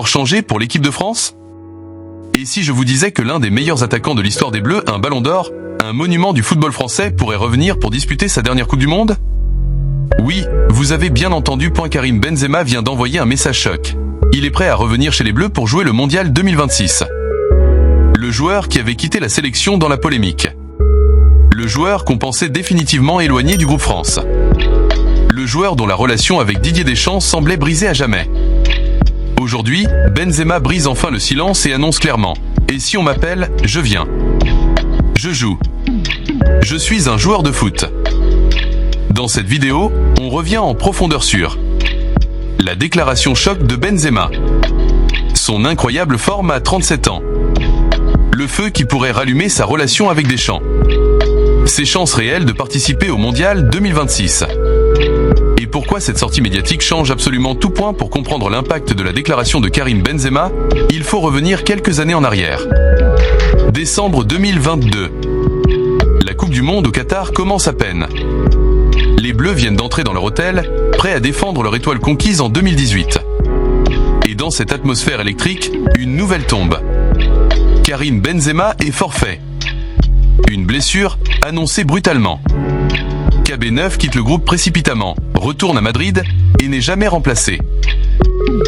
encore changer pour l'équipe de France? Et si je vous disais que l'un des meilleurs attaquants de l'histoire des Bleus, un ballon d'or, un monument du football français, pourrait revenir pour disputer sa dernière Coupe du Monde? Oui, vous avez bien entendu. Karim Benzema vient d'envoyer un message choc. Il est prêt à revenir chez les Bleus pour jouer le Mondial 2026. Le joueur qui avait quitté la sélection dans la polémique. Le joueur qu'on pensait définitivement éloigné du groupe France. Le joueur dont la relation avec Didier Deschamps semblait brisée à jamais. Aujourd'hui, Benzema brise enfin le silence et annonce clairement « Et si on m'appelle, je viens. Je joue. Je suis un joueur de foot ». Dans cette vidéo, on revient en profondeur sur la déclaration choc de Benzema, son incroyable forme à 37 ans, le feu qui pourrait rallumer sa relation avec Deschamps, ses chances réelles de participer au Mondial 2026. Et pourquoi cette sortie médiatique change absolument tout. Pour comprendre l'impact de la déclaration de Karim Benzema, il faut revenir quelques années en arrière. Décembre 2022. La Coupe du Monde au Qatar commence à peine. Les Bleus viennent d'entrer dans leur hôtel, prêts à défendre leur étoile conquise en 2018. Et dans cette atmosphère électrique, une nouvelle tombe. Karim Benzema est forfait. Une blessure annoncée brutalement. KB9 quitte le groupe précipitamment, retourne à Madrid et n'est jamais remplacé.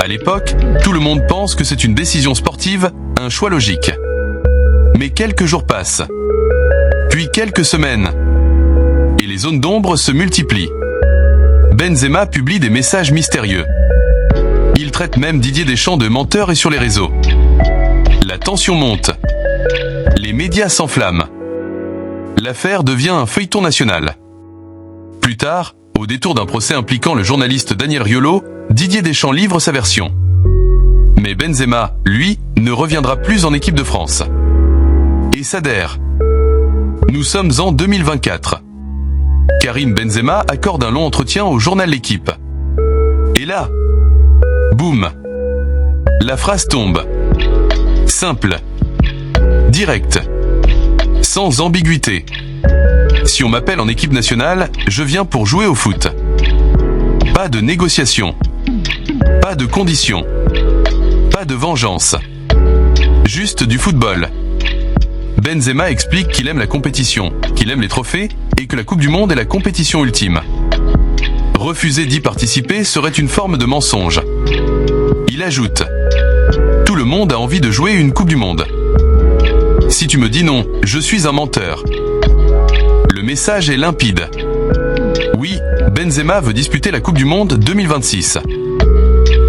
À l'époque, tout le monde pense que c'est une décision sportive, un choix logique. Mais quelques jours passent. Puis quelques semaines. Et les zones d'ombre se multiplient. Benzema publie des messages mystérieux. Il traite même Didier Deschamps de menteur et sur les réseaux. La tension monte. Les médias s'enflamment. L'affaire devient un feuilleton national. Plus tard, au détour d'un procès impliquant le journaliste Daniel Riolo, Didier Deschamps livre sa version. Mais Benzema, lui, ne reviendra plus en équipe de France. Et s'adhère. Nous sommes en 2024. Karim Benzema accorde un long entretien au journal L'Équipe. Et là, boum, la phrase tombe. Simple, directe, sans ambiguïté. Si on m'appelle en équipe nationale, je viens pour jouer au foot. Pas de négociation, pas de conditions, pas de vengeance. Juste du football. Benzema explique qu'il aime la compétition, qu'il aime les trophées, et que la Coupe du Monde est la compétition ultime. Refuser d'y participer serait une forme de mensonge. Il ajoute « Tout le monde a envie de jouer une Coupe du Monde. Si tu me dis non, je suis un menteur. » Le message est limpide. Oui, Benzema veut disputer la Coupe du Monde 2026.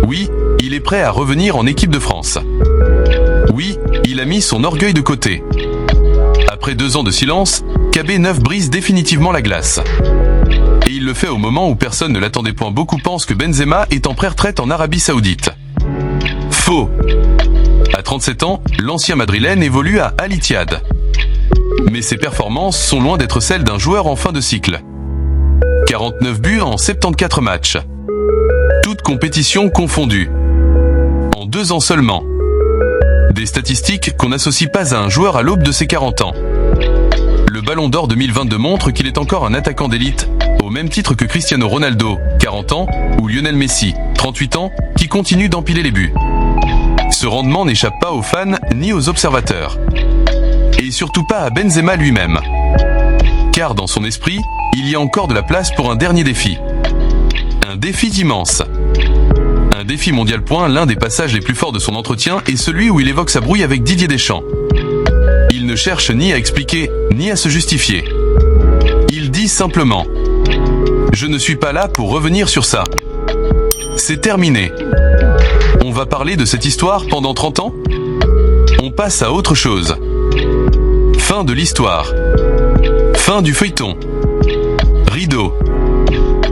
Oui, il est prêt à revenir en équipe de France. Oui, il a mis son orgueil de côté. Après 2 ans de silence, KB9 brise définitivement la glace. Et il le fait au moment où personne ne l'attendait. Beaucoup pensent que Benzema est en pré-retraite en Arabie Saoudite. Faux. À 37 ans, l'ancien madrilène évolue à Al Ittihad. Mais ses performances sont loin d'être celles d'un joueur en fin de cycle. 49 buts en 74 matchs. Toutes compétitions confondues. En 2 ans seulement. Des statistiques qu'on n'associe pas à un joueur à l'aube de ses 40 ans. Le Ballon d'Or 2022 montre qu'il est encore un attaquant d'élite, au même titre que Cristiano Ronaldo, 40 ans, ou Lionel Messi, 38 ans, qui continue d'empiler les buts. Ce rendement n'échappe pas aux fans ni aux observateurs. Et surtout pas à Benzema lui-même. Car dans son esprit, il y a encore de la place pour un dernier défi. Un défi immense. Un défi mondial. L'un des passages les plus forts de son entretien est celui où il évoque sa brouille avec Didier Deschamps. Il ne cherche ni à expliquer, ni à se justifier. Il dit simplement « Je ne suis pas là pour revenir sur ça. C'est terminé. On va parler de cette histoire pendant 30 ans ? On passe à autre chose. Fin de l'histoire. Fin du feuilleton. Rideau.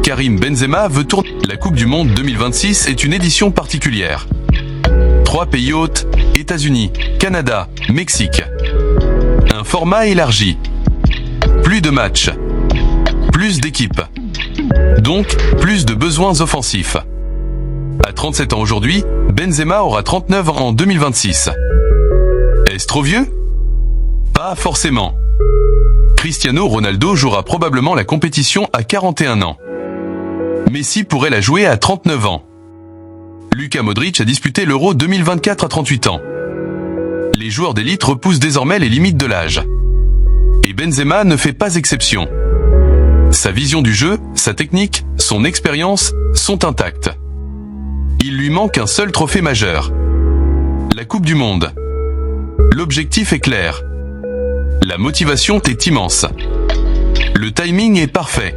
Karim Benzema veut tourner. La Coupe du Monde 2026 est une édition particulière. 3 pays hôtes, États-Unis, Canada, Mexique. Un format élargi. Plus de matchs. Plus d'équipes. Donc, plus de besoins offensifs. À 37 ans aujourd'hui, Benzema aura 39 ans en 2026. Est-ce trop vieux ? Pas forcément. Cristiano Ronaldo jouera probablement la compétition à 41 ans. Messi pourrait la jouer à 39 ans. Luka Modric a disputé l'Euro 2024 à 38 ans. Les joueurs d'élite repoussent désormais les limites de l'âge. Et Benzema ne fait pas exception. Sa vision du jeu, sa technique, son expérience sont intactes. Il lui manque un seul trophée majeur. La Coupe du Monde. L'objectif est clair. La motivation est immense. Le timing est parfait.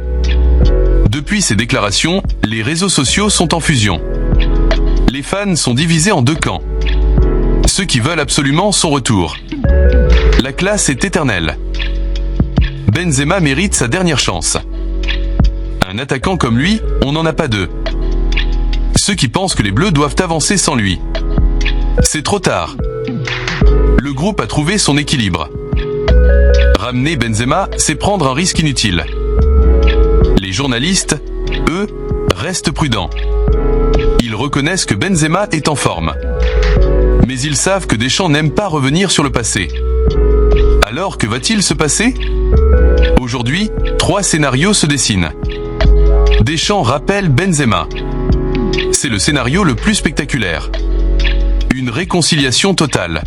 Depuis ses déclarations, les réseaux sociaux sont en fusion. Les fans sont divisés en deux camps. Ceux qui veulent absolument son retour. La classe est éternelle. Benzema mérite sa dernière chance. Un attaquant comme lui, on n'en a pas deux. Ceux qui pensent que les Bleus doivent avancer sans lui. C'est trop tard. Le groupe a trouvé son équilibre. Ramener Benzema, c'est prendre un risque inutile. Les journalistes, eux, restent prudents. Ils reconnaissent que Benzema est en forme. Mais ils savent que Deschamps n'aime pas revenir sur le passé. Alors que va-t-il se passer ? Aujourd'hui, 3 scénarios se dessinent. Deschamps rappelle Benzema. C'est le scénario le plus spectaculaire. Une réconciliation totale.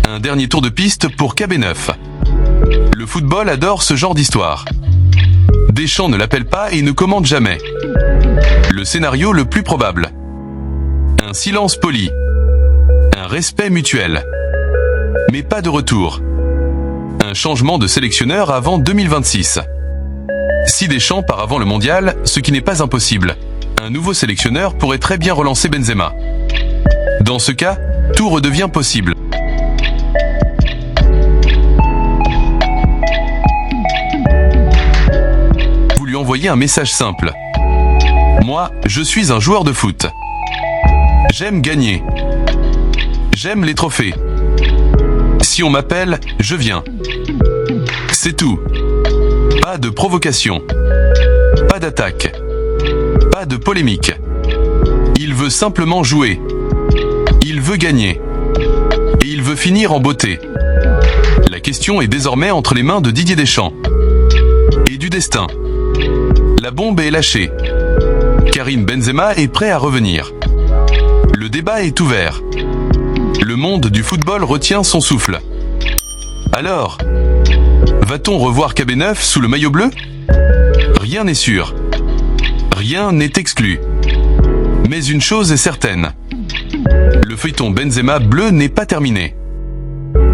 Un dernier tour de piste pour KB9. Le football adore ce genre d'histoire. Deschamps ne l'appelle pas et ne commande jamais. Le scénario le plus probable. Un silence poli. Un respect mutuel. Mais pas de retour. Un changement de sélectionneur avant 2026. Si Deschamps part avant le mondial, ce qui n'est pas impossible, un nouveau sélectionneur pourrait très bien relancer Benzema. Dans ce cas, tout redevient possible. Vous lui envoyez un message simple. Moi, je suis un joueur de foot. J'aime gagner. J'aime les trophées. Si on m'appelle, je viens. C'est tout. Pas de provocation. Pas d'attaque. Pas de polémique. Il veut simplement jouer. Il veut gagner. Et il veut finir en beauté. La question est désormais entre les mains de Didier Deschamps. Et du destin. La bombe est lâchée. Karim Benzema est prêt à revenir. Le débat est ouvert. Le monde du football retient son souffle. Alors, va-t-on revoir KB9 sous le maillot bleu ? Rien n'est sûr. Rien n'est exclu. Mais une chose est certaine. Le feuilleton Benzema bleu n'est pas terminé.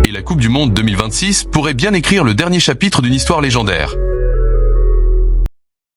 Et la Coupe du Monde 2026 pourrait bien écrire le dernier chapitre d'une histoire légendaire.